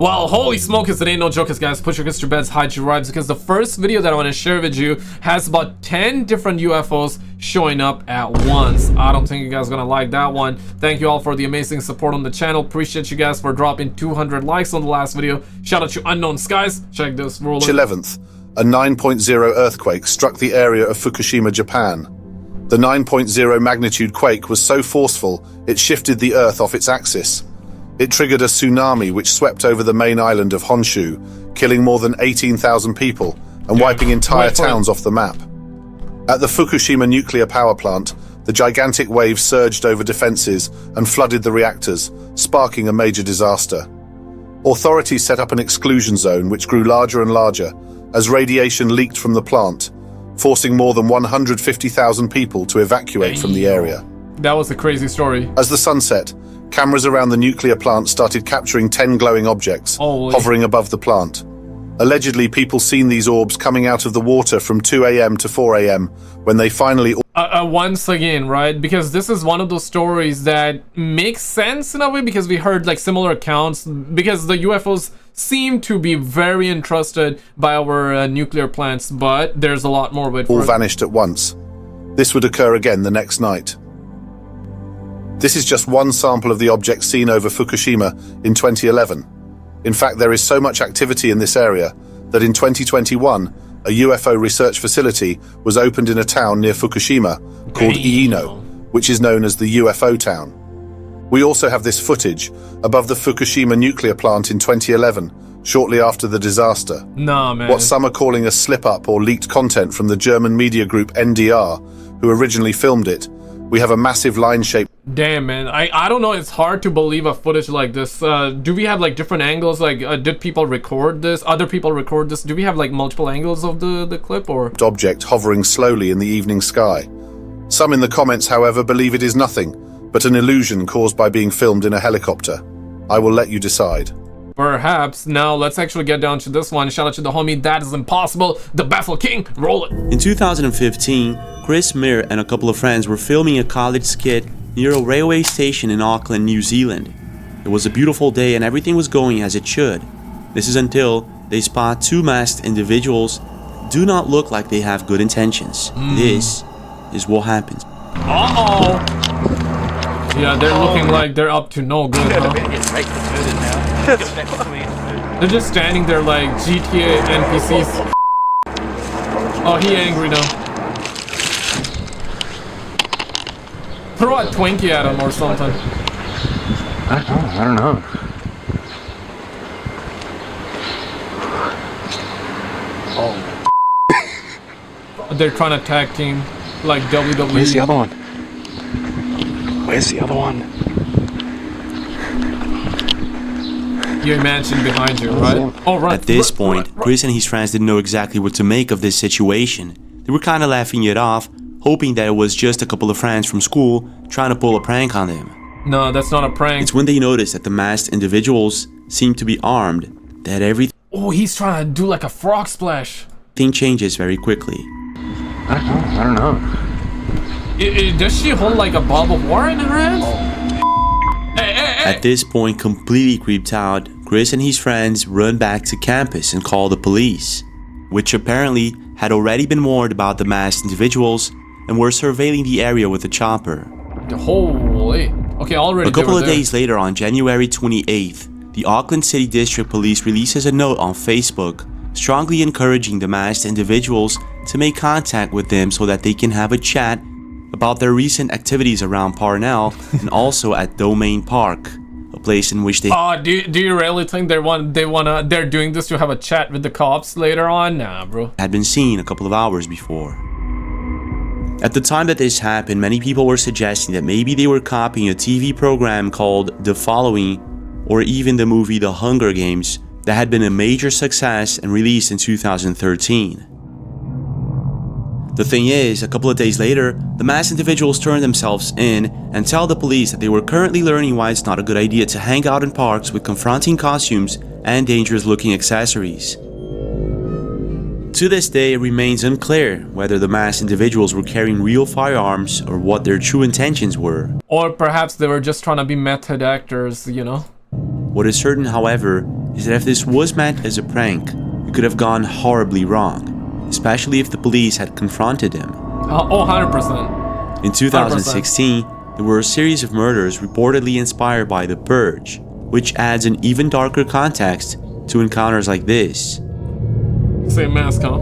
Well, holy smokers, it ain't no jokers, guys. Put your to beds, hide your vibes, because the first video that I want to share with you has about 10 different UFOs showing up at once. I don't think you guys are gonna like that one. Thank you all for the amazing support on the channel. Appreciate you guys for dropping 200 likes on the last video. Shout out to Unknown Skies. Check this. March 11th, a 9.0 earthquake struck the area of Fukushima, Japan. The 9.0 magnitude quake was so forceful, it shifted the Earth off its axis. It triggered a tsunami which swept over the main island of Honshu, killing more than 18,000 people and wiping entire towns off the map. At the Fukushima nuclear power plant, the gigantic wave surged over defenses and flooded the reactors, sparking a major disaster. Authorities set up an exclusion zone which grew larger and larger as radiation leaked from the plant, forcing more than 150,000 people to evacuate from the area. That was a crazy story. As the sun set, cameras around the nuclear plant started capturing 10 glowing objects hovering above the plant. Allegedly, people seen these orbs coming out of the water from 2 a.m. to 4 a.m. when they finally... once again, right? Because this is one of those stories that makes sense in a way, because we heard like similar accounts, because the UFOs seem to be very entrusted by our nuclear plants, but there's a lot more of it. All vanished at once. This would occur again the next night. This is just one sample of the objects seen over Fukushima in 2011. In fact, there is so much activity in this area that in 2021, a UFO research facility was opened in a town near Fukushima called Iino, which is known as the UFO town. We also have this footage above the Fukushima nuclear plant in 2011, shortly after the disaster. Nah, man. What some are calling a slip-up or leaked content from the German media group NDR, who originally filmed it. We have a massive line-shaped... Damn, man. I don't know. It's hard to believe a footage like this. Do we have like different angles? Like, did people record this? Other people record this? Do we have like multiple angles of the clip, or...? ...object hovering slowly in the evening sky. Some in the comments, however, believe it is nothing but an illusion caused by being filmed in a helicopter. I will let you decide. Perhaps. Now, let's actually get down to this one. Shout out to the homie That Is Impossible, the Baffle King. Roll it. In 2015, Chris Mir and a couple of friends were filming a college skit near a railway station in Auckland, New Zealand. It was a beautiful day and everything was going as it should. This is until they spot two masked individuals who do not look like they have good intentions. This is what happens. Yeah, they're looking like they're up to no good, huh? They're just standing there like GTA NPCs. Oh, he angry now. Throw a Twinkie at him or something. I don't know. Oh. They're trying to tag team like WWE. Where's the other one? Where's the other one? You imagine behind you, right? Oh, right. At this point, Chris and his friends didn't know exactly what to make of this situation. They were kind of laughing it off, hoping that it was just a couple of friends from school trying to pull a prank on them. No, that's not a prank. It's when they noticed that the masked individuals seemed to be armed that everything... Oh, he's trying to do like a frog splash. ...thing changes very quickly. I don't know. Does she hold like a bottle of water in her hands? At this point, completely creeped out, Chris and his friends run back to campus and call the police, which apparently had already been warned about the masked individuals and were surveilling the area with a chopper. Holy. Okay, already. A couple of days later, on January 28th, the Auckland City District Police releases a note on Facebook strongly encouraging the masked individuals to make contact with them so that they can have a chat about their recent activities around Parnell and also at Domain Park, a place in which they... do you really think they're doing this to have a chat with the cops later on? Nah, bro. ...had been seen a couple of hours before. At the time that this happened, many people were suggesting that maybe they were copying a TV program called The Following, or even the movie The Hunger Games, that had been a major success and released in 2013. The thing is, a couple of days later, the masked individuals turn themselves in and tell the police that they were currently learning why it's not a good idea to hang out in parks with confronting costumes and dangerous-looking accessories. To this day, it remains unclear whether the masked individuals were carrying real firearms or what their true intentions were. Or perhaps they were just trying to be method actors, you know? What is certain, however, is that if this was meant as a prank, it could have gone horribly wrong, especially if the police had confronted him. Oh, 100%. In 2016, there were a series of murders reportedly inspired by The Purge, which adds an even darker context to encounters like this. Same mask, huh?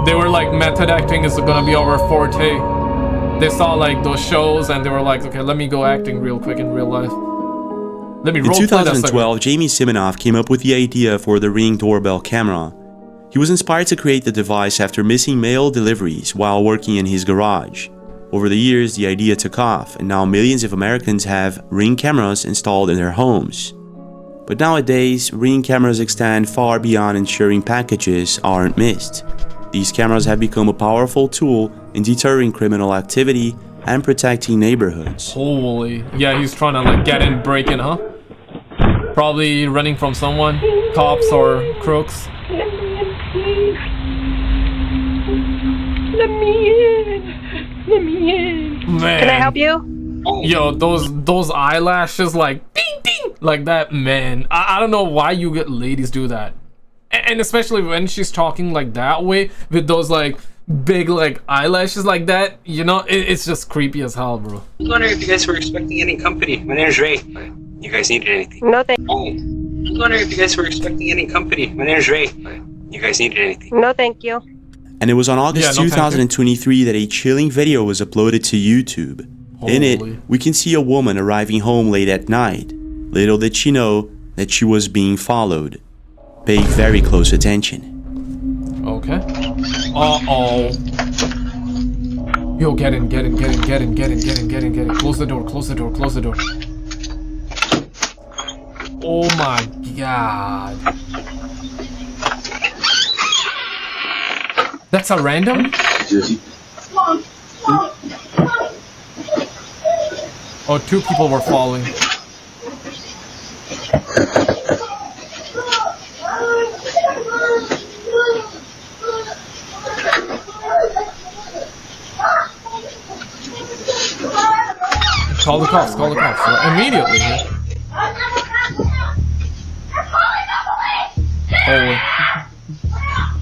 They were like, method acting is gonna be our forte. They saw like those shows and they were like, okay, let me go acting real quick in real life. Let me In 2012, Jamie Siminoff came up with the idea for the Ring doorbell camera. He was inspired to create the device after missing mail deliveries while working in his garage. Over the years, the idea took off, and now millions of Americans have Ring cameras installed in their homes. But nowadays, Ring cameras extend far beyond ensuring packages aren't missed. These cameras have become a powerful tool in deterring criminal activity and protecting neighborhoods. Holy, yeah, he's trying to like get in, break in, huh? Probably running from someone, cops or crooks. Let me in. Man. Can I help you? Yo, those eyelashes like ding ding like that, man. I don't know why you get ladies do that. And especially when she's talking like that way with those like big like eyelashes like that, you know, it's just creepy as hell, bro. I was wondering if you guys were expecting any company. My name's Ray. You guys needed anything? No, thank Oh, I was wondering if you guys were expecting any company. My name's Ray. You guys needed anything? No, thank you. And it was on August Yeah, no, 2023 that a chilling video was uploaded to YouTube. In it, Holy. we can see a woman arriving home late at night. Little did she know that she was being followed. Pay very close attention. Okay. Uh-oh. Yo, get in. Close the door. Oh my god. That's a random? Oh, two people were following. Call the cops. Immediately.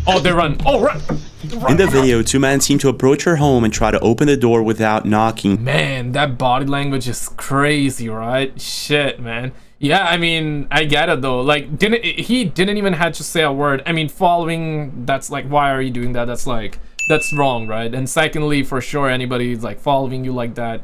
Oh, they run. Oh, run. In the video, two men seem to approach her home and try to open the door without knocking. Man, that body language is crazy, right? Shit, man. Yeah, I mean, I get it though. Like, he didn't even have to say a word. I mean, following, that's like, why are you doing that? That's like, that's wrong, right? And secondly, for sure, anybody like following you like that,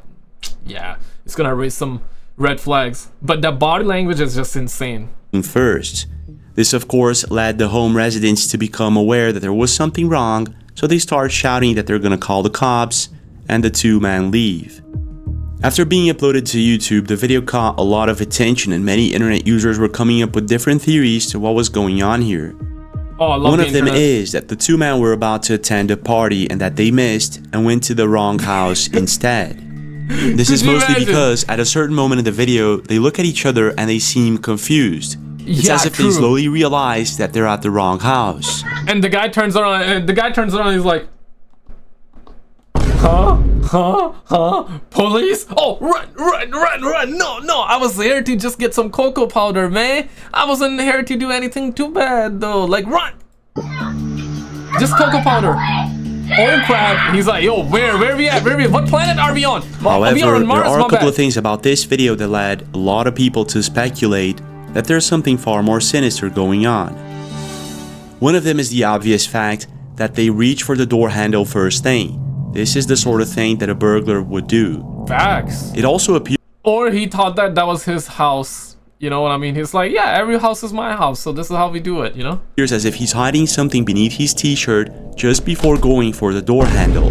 yeah, it's gonna raise some red flags. But the body language is just insane. First, this of course led the home residents to become aware that there was something wrong, so they start shouting that they're gonna call the cops, and the two men leave. After being uploaded to YouTube, the video caught a lot of attention and many internet users were coming up with different theories to what was going on here. Oh, I love One the of them internet. is that the two men were about to attend a party and that they missed and went to the wrong house instead. This is Could you mostly imagine? because at a certain moment in the video, they look at each other and they seem confused. It's Yeah, as if true. they slowly realize that they're at the wrong house. And the guy turns around, and he's like, huh? Police? Oh, run. No, I was here to just get some cocoa powder, man. I wasn't here to do anything too bad, though. Like, run. Just cocoa powder. Oh, crap. He's like, yo, where we at? What planet are we on? However, we are on Mars, there are my a couple bad. of things about this video that led a lot of people to speculate that there's something far more sinister going on. One of them is the obvious fact that they reach for the door handle first thing. This is the sort of thing that a burglar would do. Facts. It also appears Or he thought that was his house. You know what I mean? He's like, yeah, every house is my house, so this is how we do it, you know? as if he's hiding something beneath his t-shirt just before going for the door handle.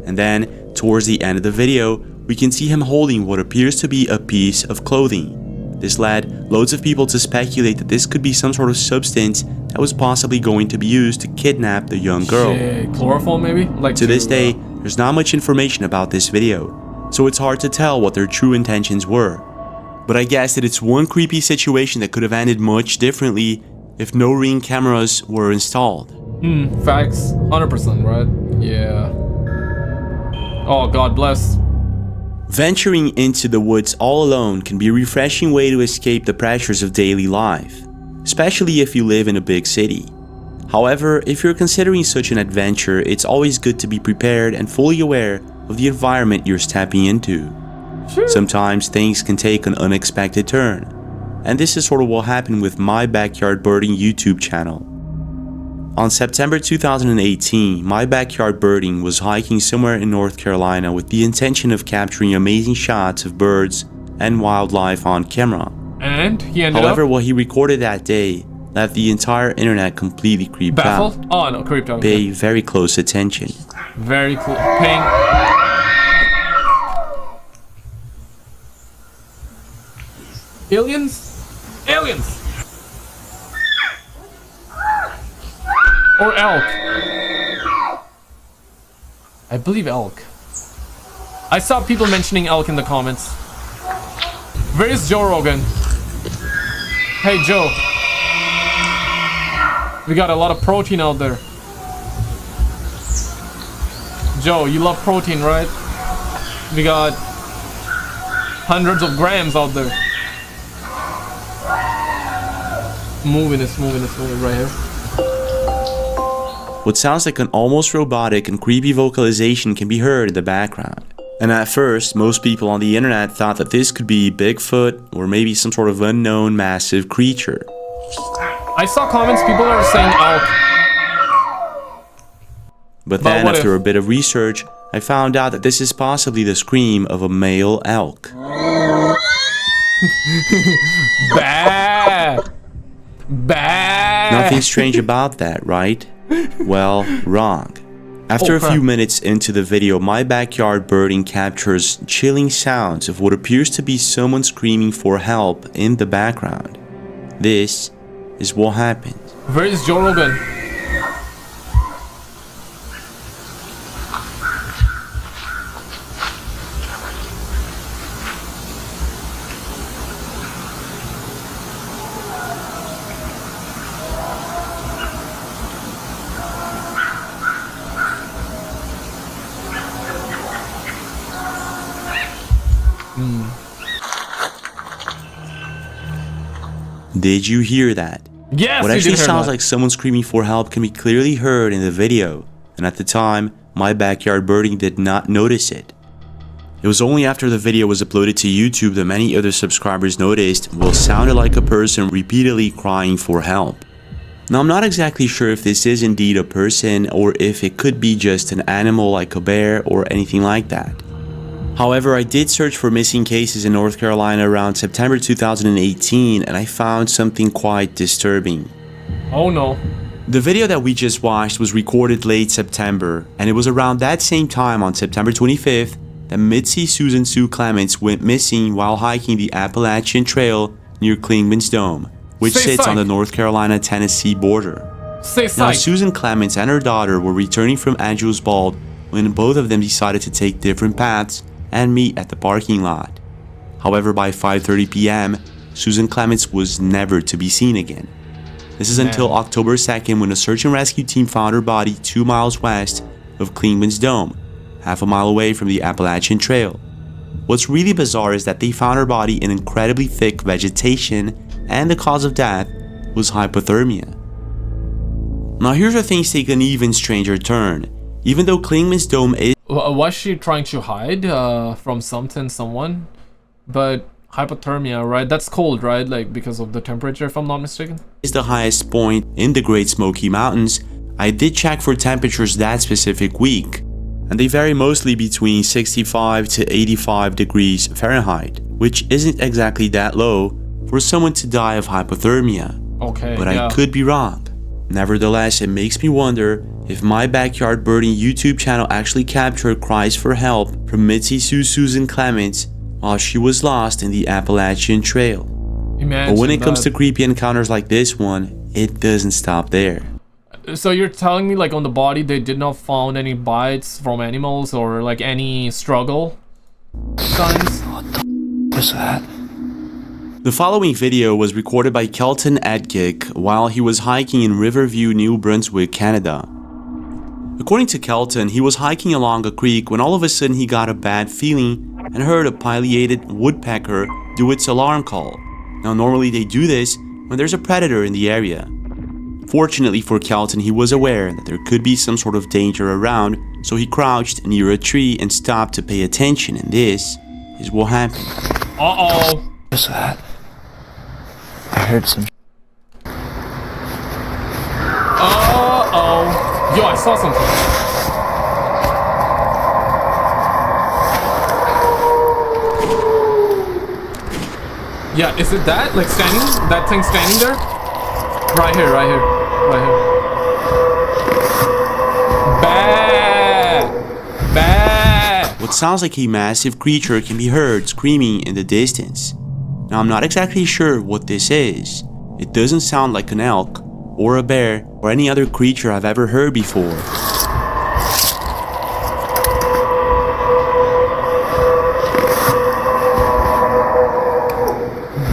And then, towards the end of the video, we can see him holding what appears to be a piece of clothing. This led loads of people to speculate that this could be some sort of substance that was possibly going to be used to kidnap the young girl. Shit, chloroform maybe? Like To this day, there's not much information about this video, so it's hard to tell what their true intentions were. But I guess that it's one creepy situation that could have ended much differently if no Ring cameras were installed. Facts. 100%, right? Yeah. Oh, God bless. Venturing into the woods all alone can be a refreshing way to escape the pressures of daily life, especially if you live in a big city. However, if you're considering such an adventure, it's always good to be prepared and fully aware of the environment you're stepping into. Sometimes things can take an unexpected turn, and this is sort of what happened with My Backyard Birding YouTube channel. On September 2018, My Backyard Birding was hiking somewhere in North Carolina with the intention of capturing amazing shots of birds and wildlife on camera. And he ended However, up what he recorded that day left the entire internet completely creeped baffled? out. Oh no, creeped out. Pay very close attention. Very cool. Paying. Aliens? Aliens! Or elk. I believe elk. I saw people mentioning elk in the comments. Where is Joe Rogan? Hey Joe. We got a lot of protein out there. Joe, you love protein, right? We got hundreds of grams out there. Moving right here. What sounds like an almost robotic and creepy vocalization can be heard in the background. And at first, most people on the internet thought that this could be Bigfoot or maybe some sort of unknown massive creature. I saw comments, people are saying elk. But then, what after if? a bit of research, I found out that this is possibly the scream of a male elk. Bah! Bah! Nothing strange about that, right? Well, wrong. After a few minutes into the video, My Backyard Birding captures chilling sounds of what appears to be someone screaming for help in the background. This is what happened. Where is Joe Rogan? Did you hear that? Yes, What you actually did hear sounds that. like someone screaming for help can be clearly heard in the video, and at the time, My Backyard Birding did not notice it. It was only after the video was uploaded to YouTube that many other subscribers noticed what sounded like a person repeatedly crying for help. Now, I'm not exactly sure if this is indeed a person or if it could be just an animal like a bear or anything like that. However, I did search for missing cases in North Carolina around September 2018 and I found something quite disturbing. Oh no. The video that we just watched was recorded late September, and it was around that same time on September 25th that Mitzi Susan Sue Clements went missing while hiking the Appalachian Trail near Klingman's Dome, which sits on the North Carolina-Tennessee border. Now, Susan Clements and her daughter were returning from Angel's Bald when both of them decided to take different paths and meet at the parking lot. However, by 5:30 p.m., Susan Clements was never to be seen again. This is until October 2nd when a search and rescue team found her body 2 miles west of Klingman's Dome, half a mile away from the Appalachian Trail. What's really bizarre is that they found her body in incredibly thick vegetation and the cause of death was hypothermia. Now here's where things take an even stranger turn. Even though Klingman's Dome is... Was she trying to hide from someone? But hypothermia, right? That's cold, right? Like because of the temperature, if I'm not mistaken? ...is the highest point in the Great Smoky Mountains. I did check for temperatures that specific week, and they vary mostly between 65 to 85 degrees Fahrenheit, which isn't exactly that low for someone to die of hypothermia. Okay, but I could be wrong. Nevertheless, it makes me wonder if My Backyard Birding YouTube channel actually captured cries for help from Mitzi Sue Susan Clements while she was lost in the Appalachian Trail. But when it comes to creepy encounters like this one, it doesn't stop there. So you're telling me like on the body they did not found any bites from animals or like any struggle signs? What's that? The following video was recorded by Kelton Edgick while he was hiking in Riverview, New Brunswick, Canada. According to Kelton, he was hiking along a creek when all of a sudden he got a bad feeling and heard a pileated woodpecker do its alarm call. Now normally they do this when there's a predator in the area. Fortunately for Kelton, he was aware that there could be some sort of danger around, so he crouched near a tree and stopped to pay attention, and this is what happened. Uh-oh. What's that? I heard some. Uh-oh. Yo, I saw something. Yeah, is it that? Like standing? That thing standing there? Right here, right here, right here. Bad! Bad! What sounds like a massive creature can be heard screaming in the distance. Now I'm not exactly sure what this is. It doesn't sound like an elk, or a bear, or any other creature I've ever heard before.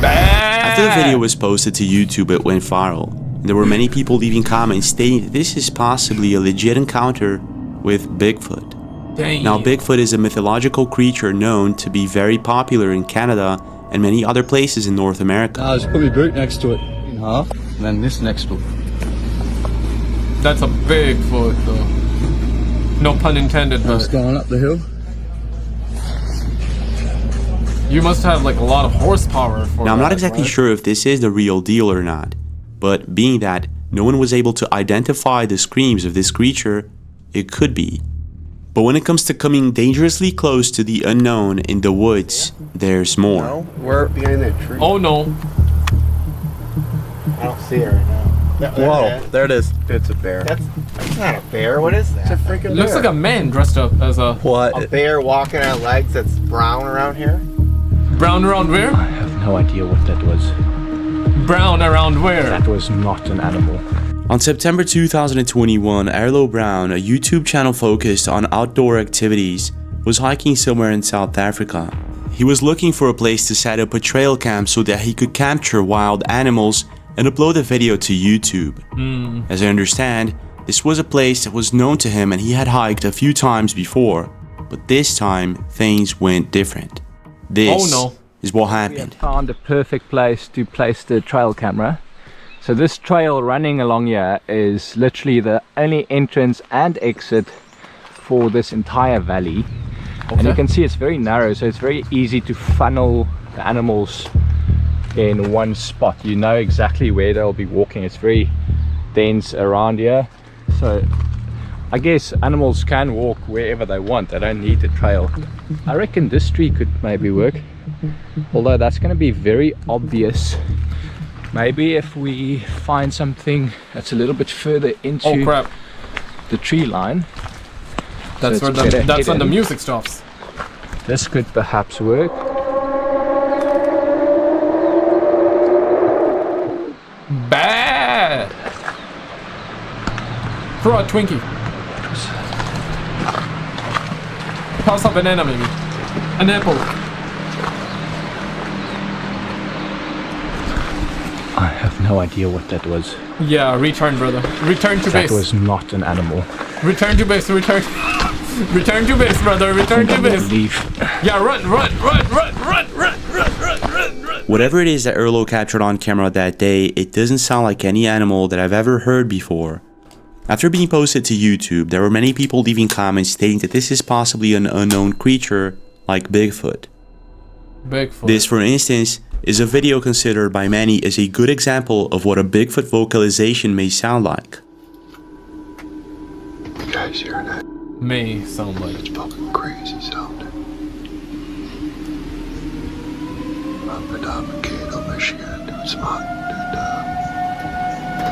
After the video was posted to YouTube, it went viral. And there were many people leaving comments stating that this is possibly a legit encounter with Bigfoot. Dang. Now, Bigfoot is a mythological creature known to be very popular in Canada and many other places in North America. Just put my boot next to it in half, and then this next to it. That's a Bigfoot, though. No pun intended, It's but going up the hill. you must have like a lot of horsepower for Now, I'm that, not exactly right? sure if this is the real deal or not, but being that no one was able to identify the screams of this creature, it could be. But when it comes to coming dangerously close to the unknown in the woods, there's more. No, we're behind that tree. Oh no. I don't see it right now. Whoa, there it is. It's a bear. That's not a bear. What is that? It's a freaking bear. Looks like a man dressed up as a What? A bear walking on legs that's brown around here. brown around where? I have no idea what that was. Brown around where? That was not an animal. On September 2021, Arlo Brown, a YouTube channel focused on outdoor activities, was hiking somewhere in South Africa. He was looking for a place to set up a trail cam so that he could capture wild animals and upload the video to YouTube. As I understand, this was a place that was known to him and he had hiked a few times before, but this time things went different. This is what We have happened. found a perfect place to place the trail camera. So this trail running along here is literally the only entrance and exit for this entire valley. And you can see it's very narrow, so it's very easy to funnel the animals in one spot. You know exactly where they'll be walking. It's very dense around here, so I guess animals can walk wherever they want. They don't need the trail. I reckon this tree could maybe work, although that's going to be very obvious. Maybe if we find something that's a little bit further into Oh crap. the tree line, That's so where it's the, better that's when the hidden. music stops. This could perhaps work. Bad. Throw a Twinkie. Toss a banana maybe. An apple. I have no idea what that was. Yeah, return, brother. Return to That base. was not an animal. Return to base. Return. Return to base, brother. Return to base. Leave. Yeah, run. Whatever it is that Erlo captured on camera that day, it doesn't sound like any animal that I've ever heard before. After being posted to YouTube, there were many people leaving comments stating that this is possibly an unknown creature like Bigfoot. Bigfoot. This, for instance, is a video considered by many as a good example of what a Bigfoot vocalization may sound like. You guys hearing that? May sound like. It's fucking crazy sounding. Up in Mankato, Michigan, doing some hunting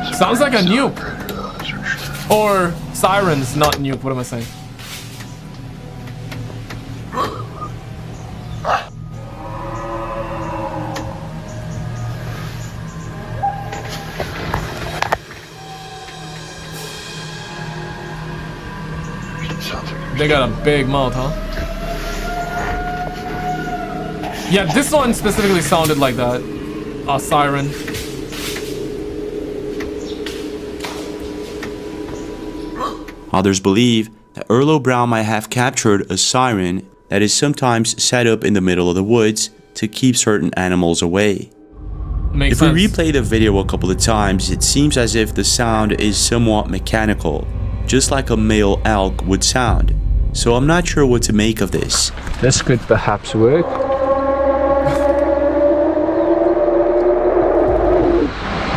and Sounds like a nuke. predator eyes or shit. Or sirens, not nuke. What am I saying? Sounds like They got a big mouth, huh? Yeah, this one specifically sounded like that. A siren. Others believe that Erlo Brown might have captured a siren that is sometimes set up in the middle of the woods to keep certain animals away. Makes If sense. we replay the video a couple of times, it seems as if the sound is somewhat mechanical, just like a male elk would sound. So I'm not sure what to make of this. This could perhaps work.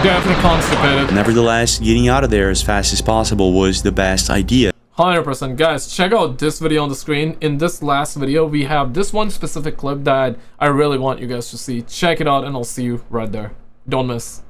Definitely constipated. Nevertheless, getting out of there as fast as possible was the best idea. 100%. Guys, check out this video on the screen. In this last video, we have this one specific clip that I really want you guys to see. Check it out and I'll see you right there. Don't miss.